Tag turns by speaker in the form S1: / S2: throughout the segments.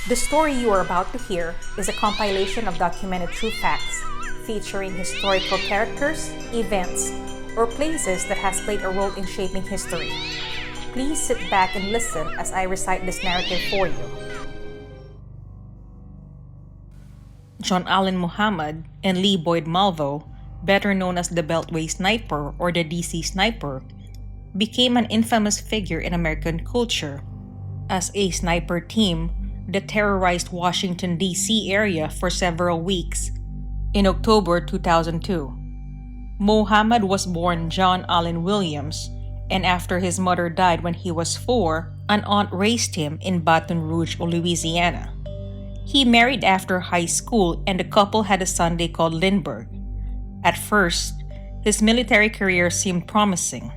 S1: The story you are about to hear is a compilation of documented true facts featuring historical characters, events, or places that has played a role in shaping history. Please sit back and listen as I recite this narrative for you. John Allen Muhammad and Lee Boyd Malvo, better known as the Beltway Sniper or the DC Sniper, became an infamous figure in American culture. As a sniper team, they terrorized Washington, D.C. area for several weeks. In October 2002, Muhammad was born John Allen Williams, and after his mother died when he was 4, an aunt raised him in Baton Rouge, Louisiana. He married after high school, and the couple had a son they called Lindbergh. At first, his military career seemed promising.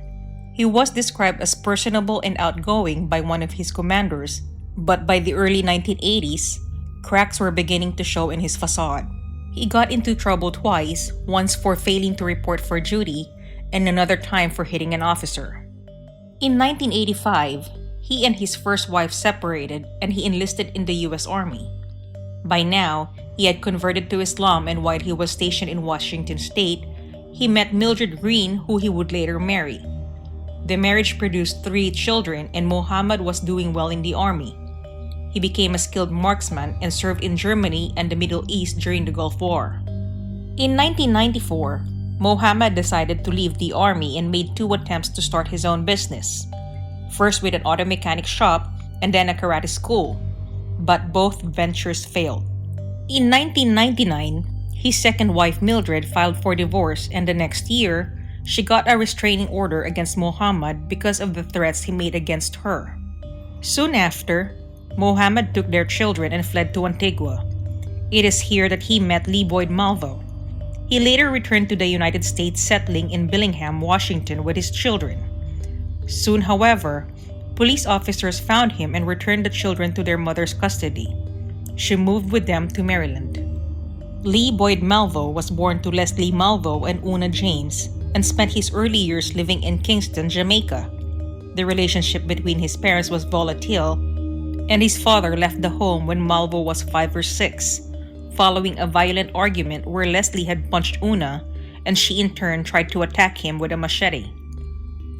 S1: He was described as personable and outgoing by one of his commanders, but by the early 1980s, cracks were beginning to show in his facade. He got into trouble twice, once for failing to report for duty, and another time for hitting an officer. In 1985, he and his first wife separated and he enlisted in the U.S. Army. By now, he had converted to Islam, and while he was stationed in Washington State, he met Mildred Green, who he would later marry. The marriage produced 3 children, and Muhammad was doing well in the army. He became a skilled marksman and served in Germany and the Middle East during the Gulf War. In 1994, Muhammad decided to leave the army and made 2 attempts to start his own business. First with an auto mechanic shop and then a karate school, but both ventures failed. In 1999, his second wife Mildred filed for divorce, and the next year, she got a restraining order against Muhammad because of the threats he made against her. Soon after, Muhammad took their children and fled to Antigua. It is here that he met Lee Boyd Malvo. He later returned to the United States, settling in Bellingham, Washington with his children. Soon, however, police officers found him and returned the children to their mother's custody. She moved with them to Maryland. Lee Boyd Malvo was born to Leslie Malvo and Una James and spent his early years living in Kingston, Jamaica. The relationship between his parents was volatile, and his father left the home when Malvo was 5 or 6, following a violent argument where Leslie had punched Una, and she in turn tried to attack him with a machete.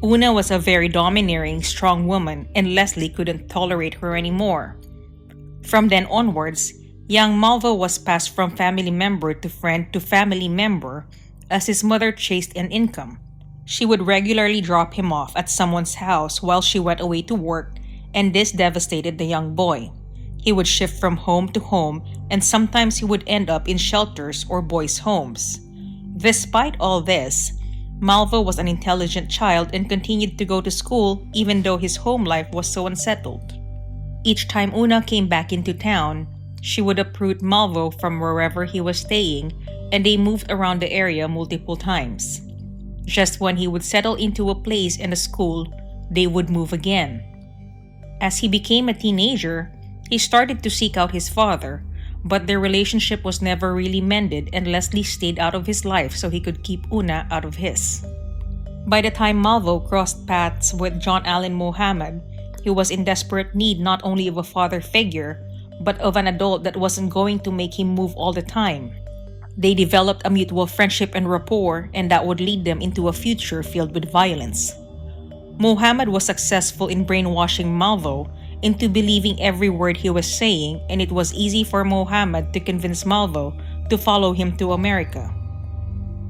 S1: Una was a very domineering, strong woman, and Leslie couldn't tolerate her anymore. From then onwards, young Malvo was passed from family member to friend to family member as his mother chased an income. She would regularly drop him off at someone's house while she went away to work, and this devastated the young boy. He would shift from home to home, and sometimes he would end up in shelters or boys' homes. Despite all this, Malvo was an intelligent child and continued to go to school even though his home life was so unsettled. Each time Una came back into town, she would uproot Malvo from wherever he was staying, and they moved around the area multiple times. Just when he would settle into a place and a school, they would move again. As he became a teenager, he started to seek out his father, but their relationship was never really mended, and Leslie stayed out of his life so he could keep Una out of his. By the time Malvo crossed paths with John Allen Muhammad, he was in desperate need not only of a father figure, but of an adult that wasn't going to make him move all the time. They developed a mutual friendship and rapport, and that would lead them into a future filled with violence. Muhammad was successful in brainwashing Malvo into believing every word he was saying, and it was easy for Muhammad to convince Malvo to follow him to America.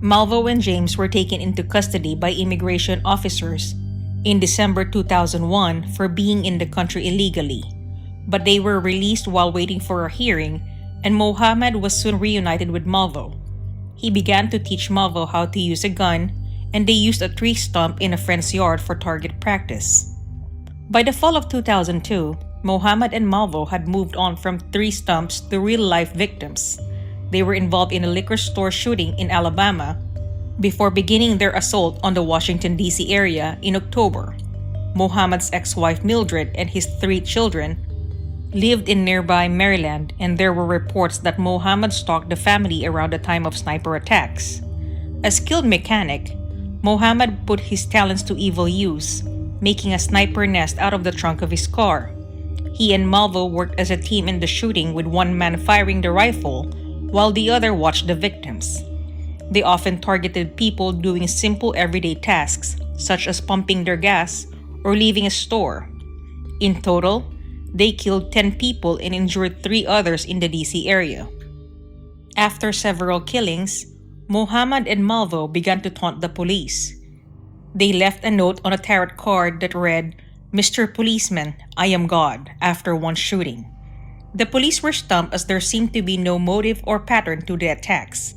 S1: Malvo and James were taken into custody by immigration officers in December 2001 for being in the country illegally, but they were released while waiting for a hearing, and Muhammad was soon reunited with Malvo. He began to teach Malvo how to use a gun, and they used a tree stump in a friend's yard for target practice. By the fall of 2002, Muhammad and Malvo had moved on from tree stumps to real-life victims. They were involved in a liquor store shooting in Alabama before beginning their assault on the Washington, D.C. area in October. Muhammad's ex-wife Mildred and his 3 children lived in nearby Maryland, and there were reports that Muhammad stalked the family around the time of sniper attacks. A skilled mechanic, Muhammad put his talents to evil use, making a sniper nest out of the trunk of his car. He and Malvo worked as a team in the shooting, with one man firing the rifle while the other watched the victims. They often targeted people doing simple everyday tasks, such as pumping their gas or leaving a store. In total, they killed 10 people and injured 3 others in the DC area. After several killings, Mohammed and Malvo began to taunt the police. They left a note on a tarot card that read, "Mr. Policeman, I am God," after one shooting. The police were stumped as there seemed to be no motive or pattern to the attacks.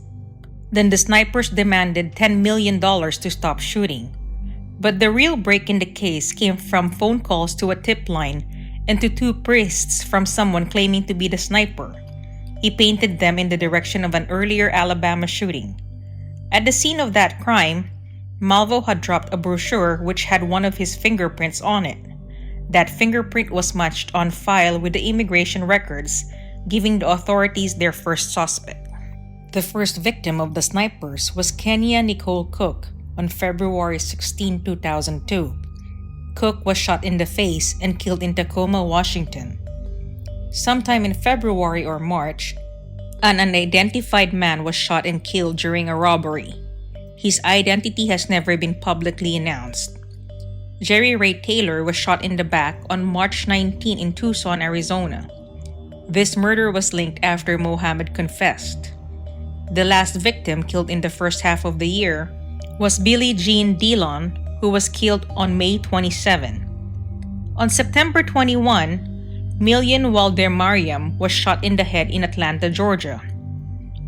S1: Then the snipers demanded $10 million to stop shooting. But the real break in the case came from phone calls to a tip line and to 2 priests from someone claiming to be the sniper. He painted them in the direction of an earlier Alabama shooting. At the scene of that crime, Malvo had dropped a brochure which had one of his fingerprints on it. That fingerprint was matched on file with the immigration records, giving the authorities their first suspect. The first victim of the snipers was Kenya Nicole Cook on February 16, 2002. Cook was shot in the face and killed in Tacoma, Washington. Sometime in February or March, an unidentified man was shot and killed during a robbery. His identity has never been publicly announced. Jerry Ray Taylor was shot in the back on March 19 in Tucson, Arizona. This murder was linked after Mohammed confessed. The last victim killed in the first half of the year was Billie Jean Dillon, who was killed on May 27. On September 21, Million Waldemariam was shot in the head in Atlanta, Georgia.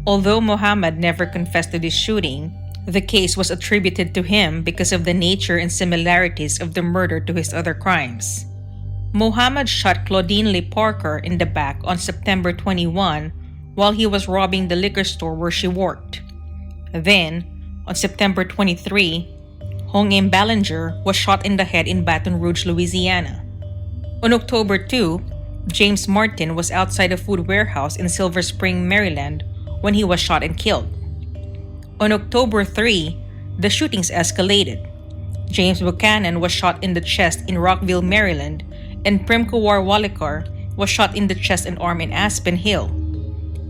S1: Although Mohammed never confessed to this shooting, the case was attributed to him because of the nature and similarities of the murder to his other crimes. Mohammed shot Claudine Lee Parker in the back on September 21 while he was robbing the liquor store where she worked. Then, on September 23, Hong M. Ballinger was shot in the head in Baton Rouge, Louisiana. On October 2, James Martin was outside a food warehouse in Silver Spring, Maryland, when he was shot and killed. On October 3, the shootings escalated. James Buchanan was shot in the chest in Rockville, Maryland, and Prem Kumar Walikar was shot in the chest and arm in Aspen Hill.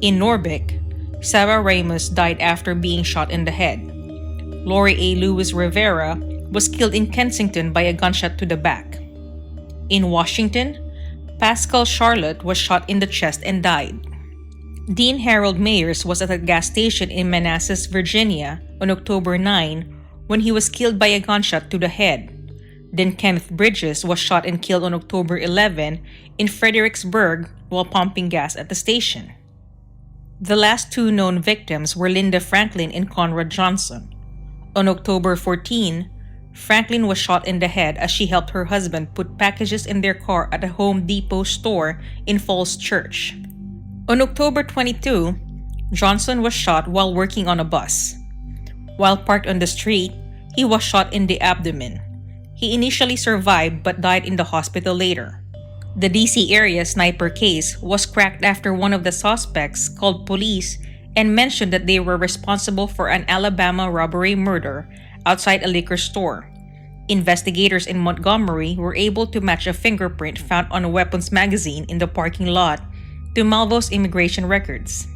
S1: In Norbic, Sarah Ramos died after being shot in the head. Lori A. Lewis Rivera was killed in Kensington by a gunshot to the back. In Washington, Pascal Charlotte was shot in the chest and died. Dean Harold Mayers was at a gas station in Manassas, Virginia on October 9 when he was killed by a gunshot to the head. Then Kenneth Bridges was shot and killed on October 11 in Fredericksburg while pumping gas at the station. The last 2 known victims were Linda Franklin and Conrad Johnson. On October 14, Franklin was shot in the head as she helped her husband put packages in their car at a Home Depot store in Falls Church. On October 22, Johnson was shot while working on a bus. While parked on the street, he was shot in the abdomen. He initially survived but died in the hospital later. The DC area sniper case was cracked after one of the suspects called police and mentioned that they were responsible for an Alabama robbery murder outside a liquor store. Investigators in Montgomery were able to match a fingerprint found on a weapons magazine in the parking lot to Malvo's immigration records.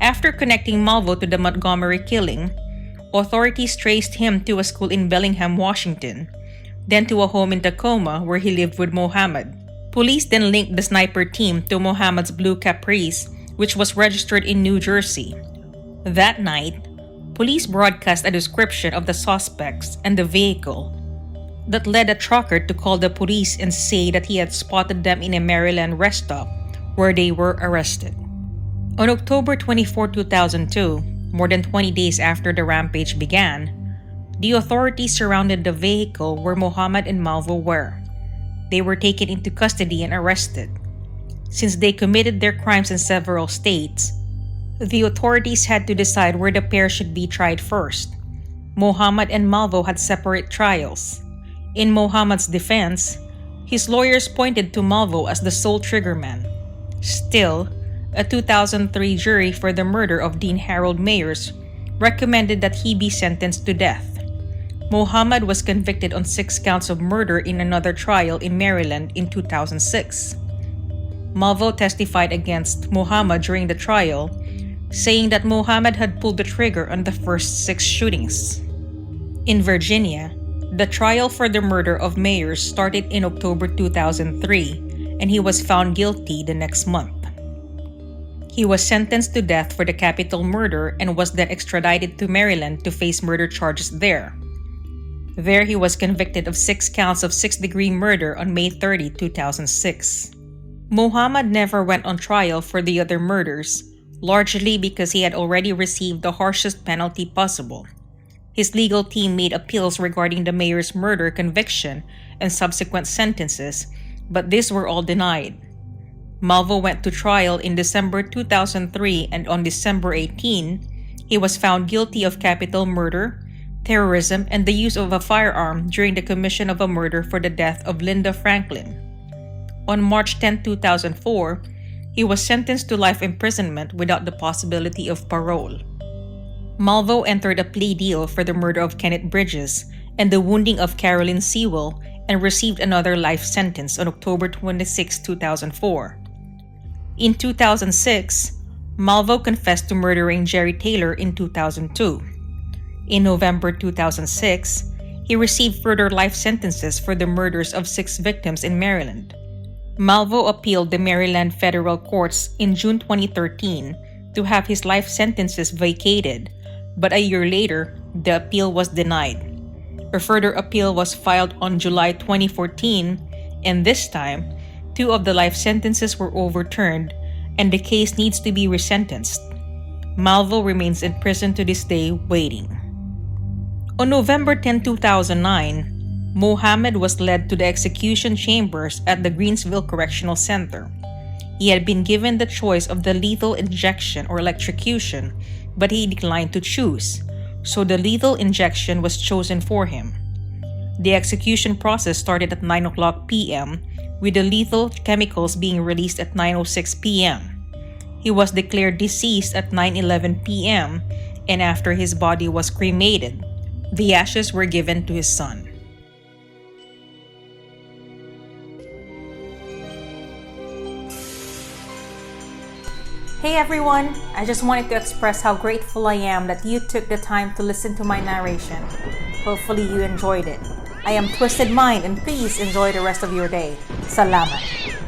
S1: After connecting Malvo to the Montgomery killing, authorities traced him to a school in Bellingham, Washington, then to a home in Tacoma where he lived with Mohammed. Police then linked the sniper team to Mohammed's blue Caprice, which was registered in New Jersey. That night, police broadcast a description of the suspects and the vehicle that led a trucker to call the police and say that he had spotted them in a Maryland rest stop where they were arrested. On October 24, 2002, more than 20 days after the rampage began, the authorities surrounded the vehicle where Mohammed and Malvo were. They were taken into custody and arrested. Since they committed their crimes in several states, the authorities had to decide where the pair should be tried first. Mohammed and Malvo had separate trials. In Mohammed's defense, his lawyers pointed to Malvo as the sole triggerman. Still, a 2003 jury for the murder of Dean Harold Mayers recommended that he be sentenced to death. Mohammed was convicted on 6 counts of murder in another trial in Maryland in 2006. Malvo testified against Muhammad during the trial, saying that Muhammad had pulled the trigger on the first 6 shootings. In Virginia, the trial for the murder of Mayers started in October 2003, and he was found guilty the next month. He was sentenced to death for the capital murder and was then extradited to Maryland to face murder charges there. There, he was convicted of 6 counts of 6th-degree murder on May 30, 2006. Muhammad never went on trial for the other murders, largely because he had already received the harshest penalty possible. His legal team made appeals regarding the mayor's murder conviction and subsequent sentences, but these were all denied. Malvo went to trial in December 2003, and on December 18, he was found guilty of capital murder, terrorism, and the use of a firearm during the commission of a murder for the death of Linda Franklin. On March 10, 2004, he was sentenced to life imprisonment without the possibility of parole. Malvo entered a plea deal for the murder of Kenneth Bridges and the wounding of Carolyn Sewell and received another life sentence on October 26, 2004. In 2006, Malvo confessed to murdering Jerry Taylor in 2002. In November 2006, he received further life sentences for the murders of 6 victims in Maryland. Malvo appealed the Maryland federal courts in June 2013 to have his life sentences vacated, but a year later, the appeal was denied. A further appeal was filed on July 2014, and this time, 2 of the life sentences were overturned, and the case needs to be resentenced. Malvo remains in prison to this day waiting. On November 10, 2009, Muhammad was led to the execution chambers at the Greensville Correctional Center. He had been given the choice of the lethal injection or electrocution, but he declined to choose, so the lethal injection was chosen for him. The execution process started at 9:00 p.m., with the lethal chemicals being released at 9:06 p.m. He was declared deceased at 9:11 p.m., and after his body was cremated, the ashes were given to his son. Hey everyone! I just wanted to express how grateful I am that you took the time to listen to my narration. Hopefully you enjoyed it. I am Twisted Mind, and please enjoy the rest of your day. Salamat!